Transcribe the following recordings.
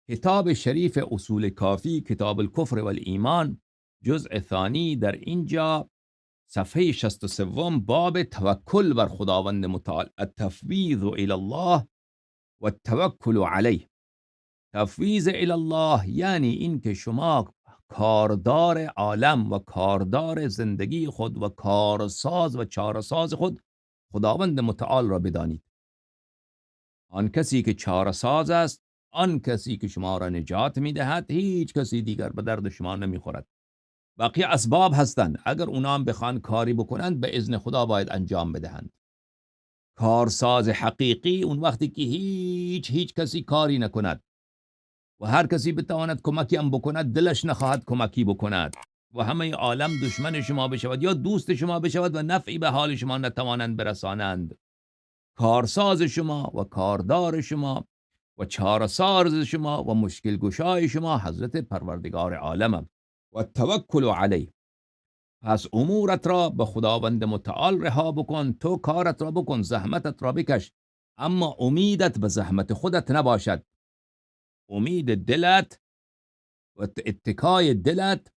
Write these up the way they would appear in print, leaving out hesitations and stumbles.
کتاب شریف اصول کافی، کتاب الکفر و الایمان، جزء ثانی، در اینجا صفحه 63 باب توکل بر خداوند متعال، التفویض الی الله و التوکل علیه. تفویض الی الله یعنی این که شما کاردار عالم و کاردار زندگی خود و کارساز و چارساز خود خداوند متعال را بدانید. آن کسی که چارساز است، آن کسی که شما را نجات میدهد، هیچ کسی دیگر به درد شما نمیخورد. بقیه اسباب هستند، اگر اونا هم بخوان کاری بکنند به اذن خدا باید انجام بدهند. کارساز حقیقی اون وقتی که هیچ کسی کاری نکند و هر کسی بتواند کمکی هم بکند دلش نخواهد کمکی بکند و همه عالم دشمن شما بشود یا دوست شما بشود و نفعی به حال شما نتوانند برسانند. کارساز شما و کاردار شما و چارساز شما و مشکل گشای شما حضرت پروردگار عالم و توکل علیه. پس امورت را به خداوند متعال رها بکن، تو کارت را بکن، زحمتت را بکش، اما امیدت به زحمت خودت نباشد. امید دلت و اتکای دلت،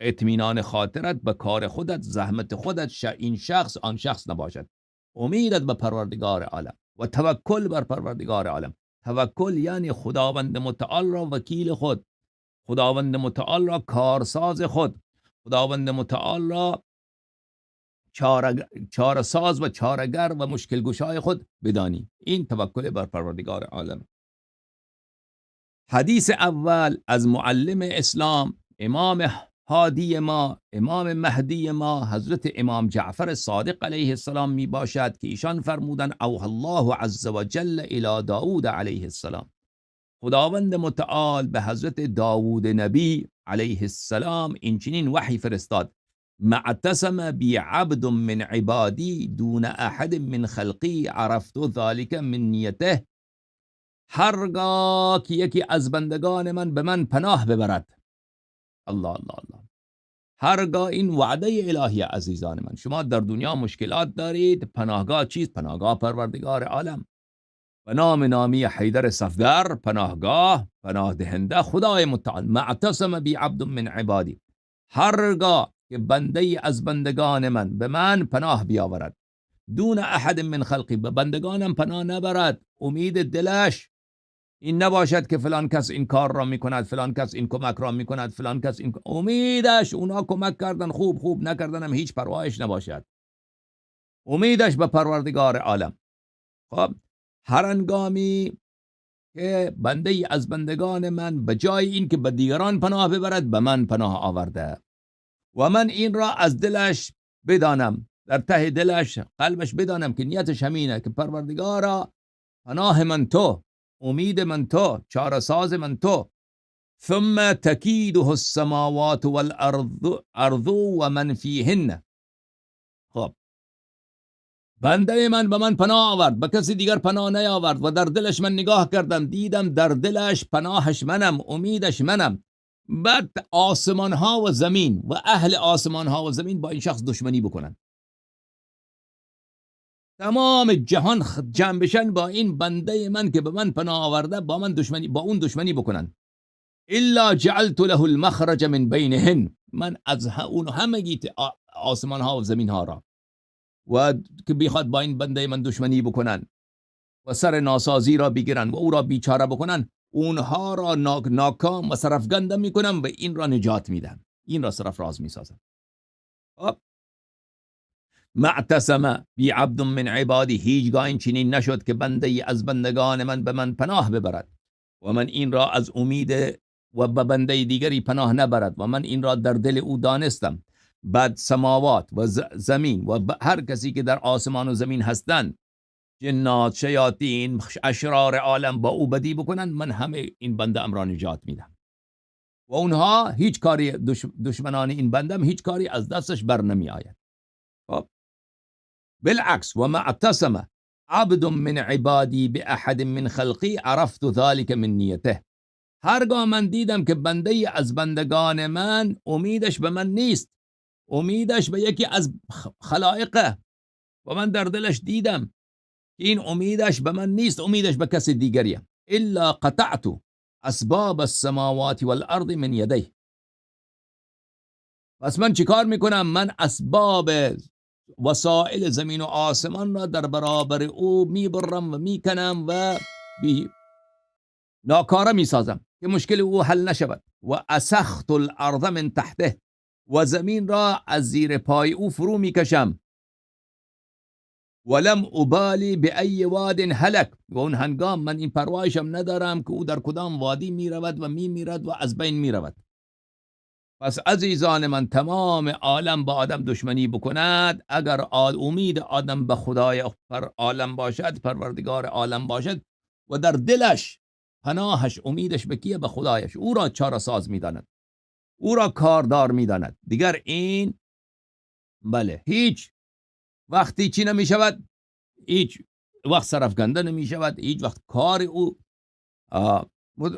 اطمینان خاطرت به کار خودت، زحمت خودت، این شخص آن شخص نباشد. امیدت به پروردگار عالم و توکل بر پروردگار عالم. توکل یعنی خداوند متعال را وکیل خود، خداوند متعال را کارساز خود، خداوند متعال را چارساز و چارگر و مشکل گشای خود بدانی. این توکل بر پروردگار عالم. حدیث اول از معلم اسلام، امام هادی ما، امام مهدی ما، حضرت امام جعفر صادق علیه السلام می باشد که ایشان فرمودند اوحی الله عز و جل الی داود علیه السلام. خداوند متعال به حضرت داوود نبی علیه السلام این چنین وحی فرستاد: معتصم بی عبد من عبادی دون احد من خلقی عرفت ذلك من نیته. هرگاه که یکی از بندگان من به من پناه ببرد، الله الله الله، هرگاه، این وعده الهی عزیزان من، شما در دنیا مشکلات دارید، پناهگاه چیست؟ پناهگاه پروردگار عالم. و نامی حیدر صفدر، پناهگاه، پناه دهنده خدای متعال. معتصم بی عبد من عبادی، هرگاه که بنده از بندگان من به من پناه بیاورد، دون احد من خلقی، به بندگانم پناه نبرد، امید دلش این نباشد که فلان کس این کار را میکند، فلان کس این کمک را میکند، فلان کس این، امیدش اونا کمک کردن خوب نکردنم هیچ پرواهش نباشد، امیدش به پروردگار عالم. خب هر انگامی که بنده ای از بندگان من به جای این که به دیگران پناه ببرد به من پناه آورده و من این را از دلش بدانم، در ته دلش، قلبش بدانم که نیتش همینه که پروردگارا پناه من تو، امید من تو، چارساز من تو. ثم تکیده السماوات والارض و من فیهن. خب بنده من به من پناه آورد، به کسی دیگر پناه نیاورد و در دلش من نگاه کردم، دیدم در دلش پناهش منم، امیدش منم. بعد آسمان ها و زمین و اهل آسمان ها و زمین با این شخص دشمنی بکنن، تمام جهان جمع بشن با این بنده من که به من پناه آورده، با من دشمنی، با اون دشمنی بکنن. الا جعلت له المخرج من بینهن، من از اون همگی آسمان ها و زمین ها را و که بیخواد با این بنده من دشمنی بکنن و سر ناسازی را بگیرن و او را بیچاره بکنن، اونها را ناکام و سرفگند میکنم و این را نجات میدم، این را سرفراز میسازم. معتصم بی عبد من عبادی، هیچگاه این چنین نشد که بنده ای از بندگان من به من پناه ببرد و من این را از امید و به بنده دیگری پناه نبرد و من این را در دل او دانستم. بعد سماوات و زمین و هر کسی که در آسمان و زمین هستند، جنات، شیاطین، اشرار عالم با او بدی بکنن، من همه این بنده ام را نجات میدم و اونها هیچ کاری، دشمنان این بندم هیچ کاری از دستش بر نمی آید. خب بالعکس، و معتصم عبد من عبادی باحد من خلقی عرفت ذلك من نیته. هرگاه من دیدم که بنده ای از بندگان من امیدش به من نیست، امیدش به یکی از خلائقه و من در دلش دیدم که این امیدش به من نیست، امیدش به کسی دیگریه، الا قطعت اسباب السماوات والارض من یدیه. پس من چیکار میکنم؟ من اسباب وسائل زمین و آسمان را در برابر او میبرم و میکنم و ناکاره میسازم که مشکل او حل نشود. و اسخت الارض من تحته، و زمین را از زیر پای او فرو میکشم. ولم ابالی بأی واد هلک، و اون هنگام من این پروایشم ندارم که او در کدام وادی میرود و میمیرد و از بین میرود. پس عزیزان من، تمام عالم با آدم دشمنی بکند، اگر امید آدم به خدای عالم باشد، پروردگار عالم باشد، و در دلش پناهش امیدش به کیه؟ به خدایش، او را چاره ساز میداند، او را کاردار میداند، دیگر این بله هیچ وقتی چی نمی شود، هیچ وقت سرفکنده نمی شود، هیچ وقت کار او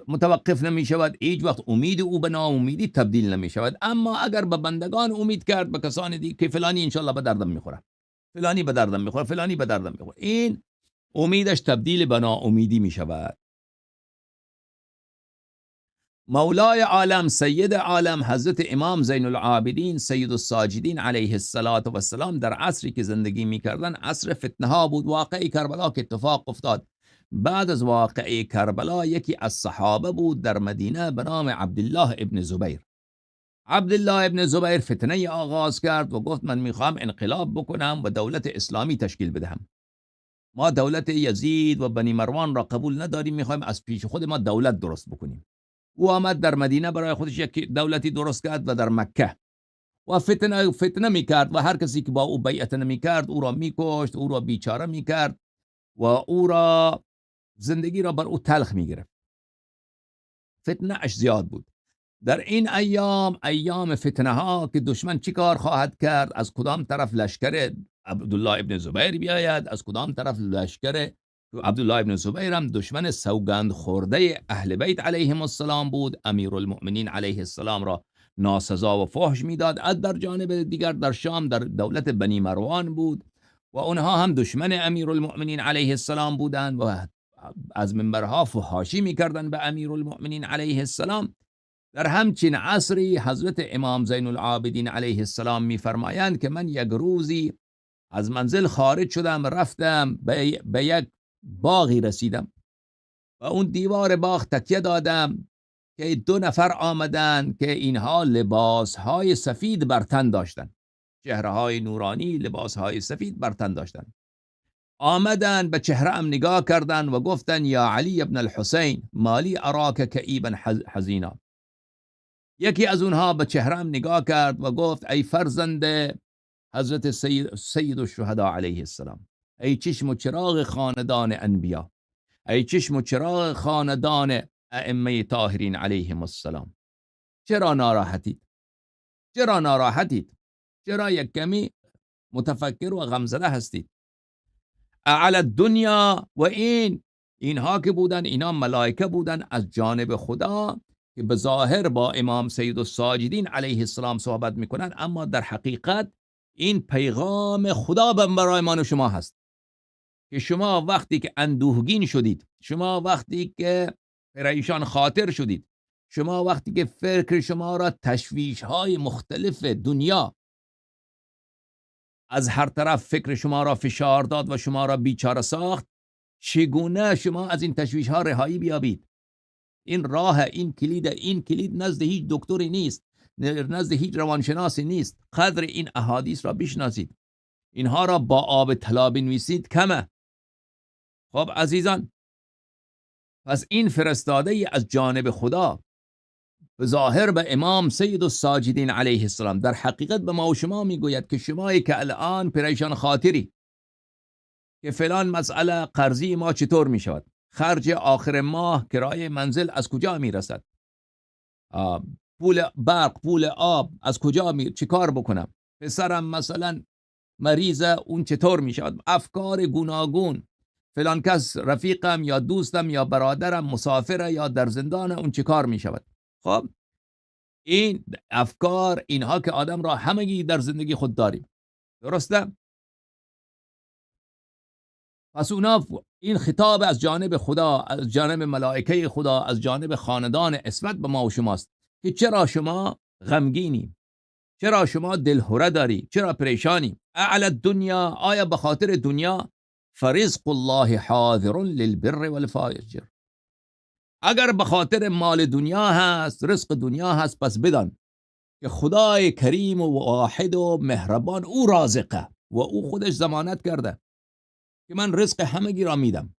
متوقف نمی شود، هیچ وقت امید او به ناامیدی تبدیل نمی شود. اما اگر به بندگان امید کرد، به کسانی دیگه که فلانی انشالله به دردم میخوره، فلانی به دردم میخوره، فلانی به دردم میخوره، این امیدش تبدیل به ناامیدی می شود. مولای عالم، سید عالم، حضرت امام زین العابدین سید الساجدین علیه السلام در عصری که زندگی میکردن عصر فتنه ها بود. واقعه کربلا که اتفاق افتاد، بعد از واقعه کربلا یکی از صحابه بود در مدینه به نام عبدالله ابن زبیر. عبدالله ابن زبیر فتنه آغاز کرد و گفت من میخوام انقلاب بکنم و دولت اسلامی تشکیل بدهم. ما دولت یزید و بنی مروان را قبول نداریم، میخوایم از پیش خود ما دولت درست بکنیم. او آمد در مدینه برای خودش یک دولتی درست کرد و در مکه و فتنه میکرد و هر کسی که با او بیعت نمیکرد او را میکشت، او را بیچاره میکرد و او را زندگی را بر او تلخ میگرفت. فتنه اش زیاد بود. در این ایام فتنه ها که دشمن چی کار خواهد کرد، از کدام طرف لشکر عبدالله ابن زبیر بیاید، از کدام طرف لشکر عبدالله ابن زبیر هم دشمن سوگند خورده اهل بیت علیهم السلام بود، امیرالمؤمنین علیه السلام را ناسزا و فحش میداد. از در جانب دیگر در شام در دولت بنی مروان بود و اونها هم دشمن امیرالمؤمنین علیه السلام بودند و از منبرها فحاشی میکردند به امیرالمؤمنین علیه السلام. در همچین عصری حضرت امام زین العابدین علیه السلام میفرمایند که من یک روزی از منزل خارج شدم، رفتم به یک باغی رسیدم و اون دیوار باغ تکیه دادم که 2 نفر آمدند که اینها لباسهای سفید بر تن داشتند، چهره‌های نورانی، لباسهای سفید بر تن داشتند. آمدند به چهره‌ام نگاه کردند و گفتند یا علی ابن الحسین مالی اراک کئیبا حزینا. یکی از اونها به چهره‌ام نگاه کرد و گفت ای فرزند حضرت سید الشهدا علیه السلام، ای چشم و چراغ خاندان انبیا، ای چشم و چراغ خاندان ائمه طاهرین علیهم السلام، چرا ناراحتید؟ چرا ناراحتید؟ چرا یک کمی متفکر و غمزده هستید؟ اعلی الدنیا، و اینها که بودن، اینا ملائکه بودن از جانب خدا که به ظاهر با امام سید الساجدین علیه السلام صحبت میکنن، اما در حقیقت این پیغام خدا برای من و شما هست که شما وقتی که اندوهگین شدید، شما وقتی که پریشان خاطر شدید، شما وقتی که فکر شما را تشویش های مختلف دنیا از هر طرف فکر شما را فشار داد و شما را بیچاره ساخت، چگونه شما از این تشویش ها رهایی بیابید؟ این راه، این کلید نزد هیچ دکتری نیست، نزد هیچ روانشناسی نیست. قدر این احادیث را بشناسید، اینها را با آب طلا بنویسید کمه. خب عزیزان، پس این فرستاده از جانب خدا به ظاهر به امام سید الساجدین علیه السلام در حقیقت به ما و شما میگوید که شمایی که الان پریشان خاطری که فلان مسئله قرضی ما چطور میشود، خرج آخر ماه کرایه منزل از کجا میرسد، پول برق، پول آب از کجا چی کار بکنم، پسرم مثلا مریضه اون چطور میشود، افکار گوناگون، فلان کس رفیقم یا دوستم یا برادرم مسافره یا در زندان، اون چه کار می شود. خب این افکار، اینها که آدم را همگی در زندگی خود داریم، درسته؟ پس اونا این خطاب از جانب خدا، از جانب ملائکه خدا، از جانب خاندان اسمت به ما و شماست که چرا شما غمگینی، چرا شما دلهره داری، چرا پریشانی؟ اعلی الدنیا، آیا به خاطر دنیا؟ فرزق الله حاضر للبر والفاجر. اگر به خاطر مال دنیا هست، رزق دنیا هست، پس بدان که خدای کریم و واحد و مهربان او رازقه و او خودش ضمانت کرده که من رزق همگی را میدم،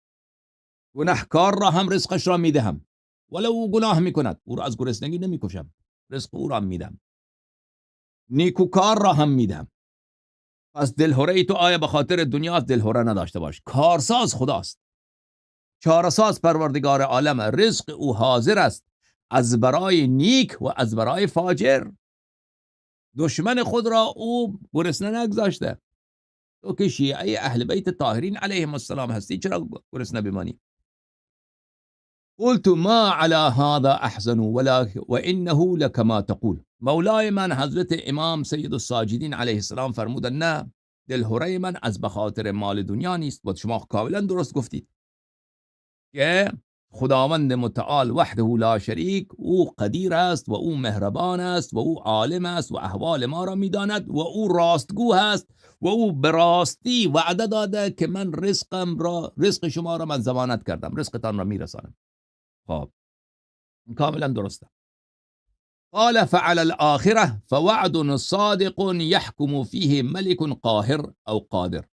گناهکار را هم رزقش را میدهم، ولو او گناه میکند او را از گرسنگی نمیکشم، رزق او را میدم، نیکوکار را هم میدم. پس دلهره تو آیا به خاطر دنیا دلهره نداشته باش. کارساز خداست، چاره‌ساز پروردگار عالم، رزق او حاضر است از برای نیک و از برای فاجر. دشمن خود را او گرسنه نگذاشته. تو که شیعه اهل بیت طاهرین علیهم السلام هستی، چرا گرسنه بمانی؟ قلت ما على هذا احزن وانه لكما تقول. مولای من حضرت امام سید الساجدین علیه السلام فرمودن نه، دلهره من از بخاطر مال دنیا نیست. و شما کاملا درست گفتید که خداوند متعال وحده لا شریک او قدیر است و او مهربان است و او عالم است و احوال ما را میداند و او راستگو است و او به راستی وعده داده که من رزق شما را من ضمانت کردم، رزقتان را میرسانم. خب کاملا درسته. قال فعلى الآخرة فوعد صادق يحكم فيه ملك قاهر او قادر.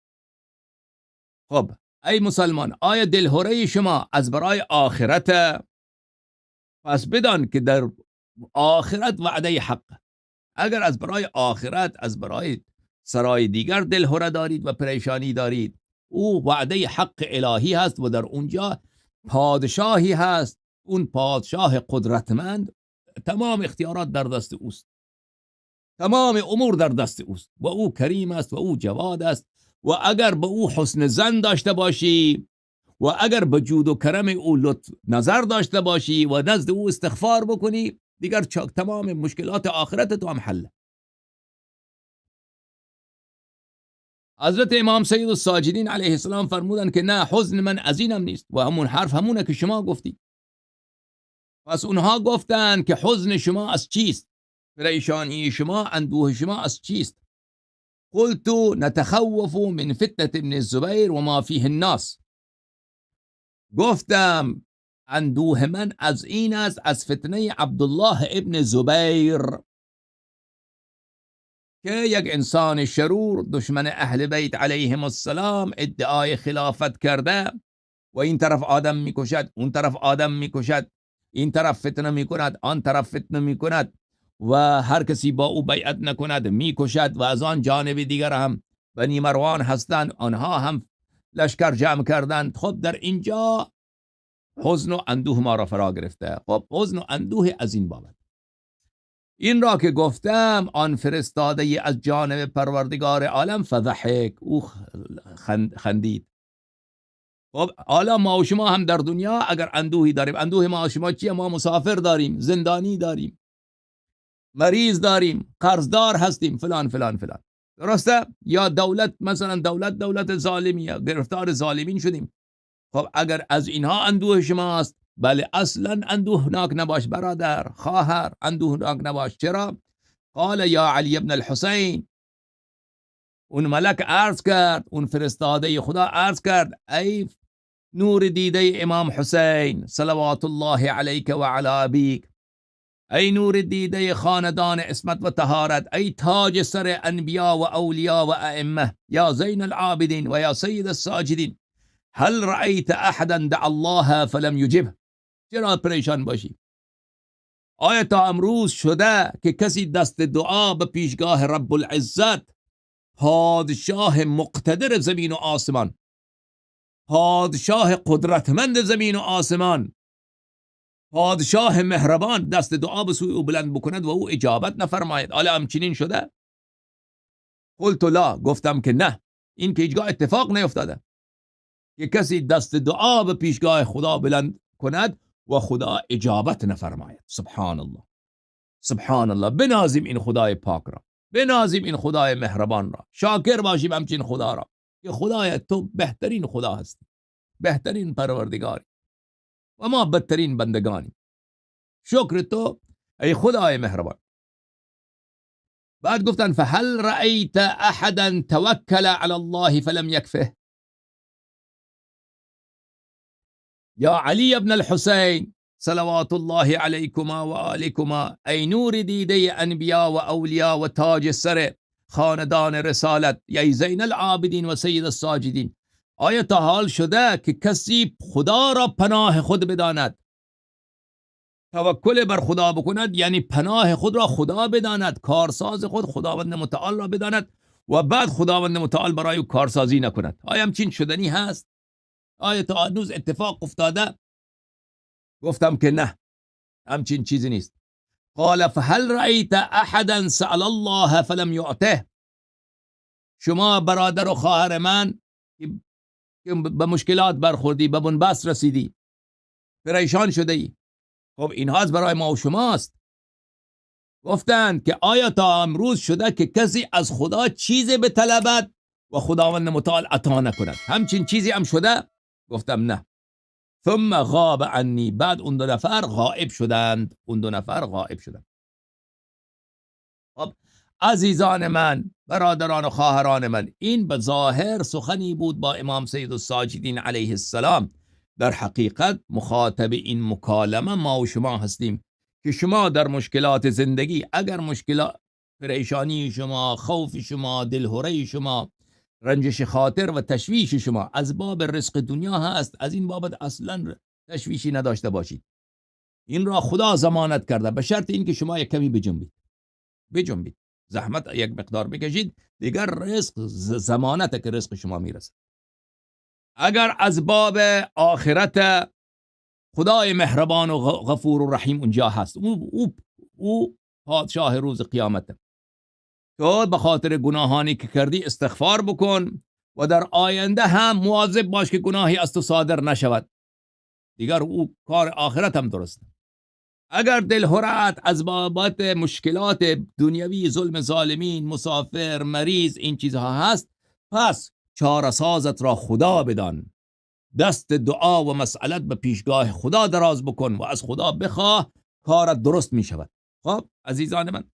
خب ای مسلمان، آیا دلهره شما از برای آخرت؟ پس بدان که در آخرت وعده حق. اگر از برای آخرت، از برای سرای دیگر دلهره دارید و پریشانی دارید، او وعده حق الهی هست و در اونجا پادشاهی هست، اون پادشاه قدرتمند، تمام اختیارات در دست اوست، تمام امور در دست اوست و او کریم است و او جواد است. و اگر به او حسن ظن داشته باشی و اگر به جود و کرم او لطف نظر داشته باشی و نزد او استغفار بکنی، دیگر تمام مشکلات آخرت تو هم حل. حضرت امام سید الساجدین علیه السلام فرمودن که نه، حزن من از اینم نیست و همون حرف همونه که شما گفتی. پس اونها گفتن که حزن شما از چیست؟ پریشانی شما، اندوه شما از چیست؟ قلت نتخوف من فتنة ابن الزبیر و ما فیه الناس. گفتم اندوه من از این است، از فتنه عبدالله ابن زبیر که یک انسان شرور، دشمن اهل بیت علیهم السلام، ادعای خلافت کرده و این طرف آدم میکشد، اون طرف آدم میکشد، این طرف فتنه میکند، آن طرف فتنه میکند و هر کسی با او بیعت نکند میکشد. و از آن جانب دیگر هم بنی مروان هستند، آنها هم لشکر جمع کردند. خب در اینجا حزن و اندوه ما را فرا گرفته. خب حزن و اندوه از این بابت. این را که گفتم، آن فرستاده از جانب پروردگار عالم فضحک، او خندید. خب حالا ما و شما هم در دنیا اگر اندوهی داریم، اندوه ما و شما چیه؟ ما مسافر داریم، زندانی داریم، مریض داریم، قرضدار هستیم، فلان فلان فلان، درسته؟ یا دولت، مثلا دولت ظالمیه، گرفتار ظالمین شدیم. خب اگر از اینها اندوه شماست، بله اصلا اندوهناک نباش برادر، خواهر، اندوهناک نباش. چرا؟ قال یا علی ابن الحسین، اون ملک عرض کرد، اون فرستاده خدا عرض کرد، ای نور دیده امام حسین صلوات الله علیک و علی ابیک، ای نور دیده خاندان اسمت و طهارت، ای تاج سر انبیا و اولیا و ائمه، یا زین العابدین و یا سید الساجدین، هل رأیت احدا دعا الله فلم یجبه؟ چرا پریشان باشی؟ آیا تا امروز شده که کسی دست دعا به پیشگاه رب العزت، پادشاه مقتدر زمین و آسمان، پادشاه قدرتمند زمین و آسمان، پادشاه مهربان، دست دعا به سوی او بلند بکند و او اجابت نفرماید؟ آیا همچنین شده؟ قلت لا، گفتم که نه، این که هیچگاه اتفاق نیفتاده که کسی دست دعا به پیشگاه خدا بلند کند و خدا اجابت نفرماید. سبحان الله، سبحان الله. بنازیم این خدای پاک را، بنازیم این خدای مهربان را، شاکر باشیم همچین خدا را. که خدای تو بهترین خدا هستی، بهترین پروردگاری و ما بدترین بندگانی. شکر تو ای خدای مهربان. بعد گفتن فهل رأیت احدا توکل علی الله فلم یکفه. یا علی ابن الحسین صلوات الله علیکما و آلکما، ای نور دیده انبیا و اولیا و تاج سر خاندان رسالت، ای زین العابدین و سید الساجدین، آیا تا حال شده که کسی خدا را پناه خود بداند؟ توکل بر خدا بکند یعنی پناه خود را خدا بداند، کارساز خود خداوند متعال را بداند و بعد خداوند متعال برای او کارسازی نکند. آیا همچین شدنی هست؟ آیا تا هنوز اتفاق افتاده؟ گفتم که نه، همچین چیزی نیست. قال فهل رأیت احدا سأل الله فلم یعطه. شما برادر و خواهر من که به مشکلات برخوردی، به بنبست رسیدی، پریشان شده ای، خب این هاست برای ما و شماست. گفتند که آیا تا امروز شده که کسی از خدا چیزی بطلبد و خداوند متعال عطا نکند؟ همچین چیزی هم شده؟ گفتم نه. ثم غاب عنی، بعد اون دو نفر غائب شدند. خب عزیزان من، برادران و خواهران من، این به ظاهر سخنی بود با امام سید الساجدین علیه السلام. در حقیقت مخاطب این مکالمه ما و شما هستیم که شما در مشکلات زندگی، اگر مشکلات، پریشانی شما، خوف شما، دلهره شما، رنجش خاطر و تشویش شما از باب رزق دنیا هست، از این بابت اصلا تشویشی نداشته باشید. این را خدا ضمانت کرده، به شرط این که شما یک کمی بجنبید، زحمت یک مقدار بکشید، دیگر رزق ضمانت که رزق شما میرسه. اگر از باب آخرت، خدای مهربان و غفور و رحیم اونجا هست، او پادشاه روز قیامت. تو به خاطر گناهانی که کردی استغفار بکن و در آینده هم مواظب باش که گناهی از تو صادر نشود، دیگر او کار آخرت هم درسته. اگر دلهرت از بابت مشکلات دنیوی، ظلم ظالمین، مسافر، مریض، این چیزها هست، پس چاره سازت را خدا بدان، دست دعا و مسئلت به پیشگاه خدا دراز بکن و از خدا بخواه، کارت درست می شود. خب عزیزان من،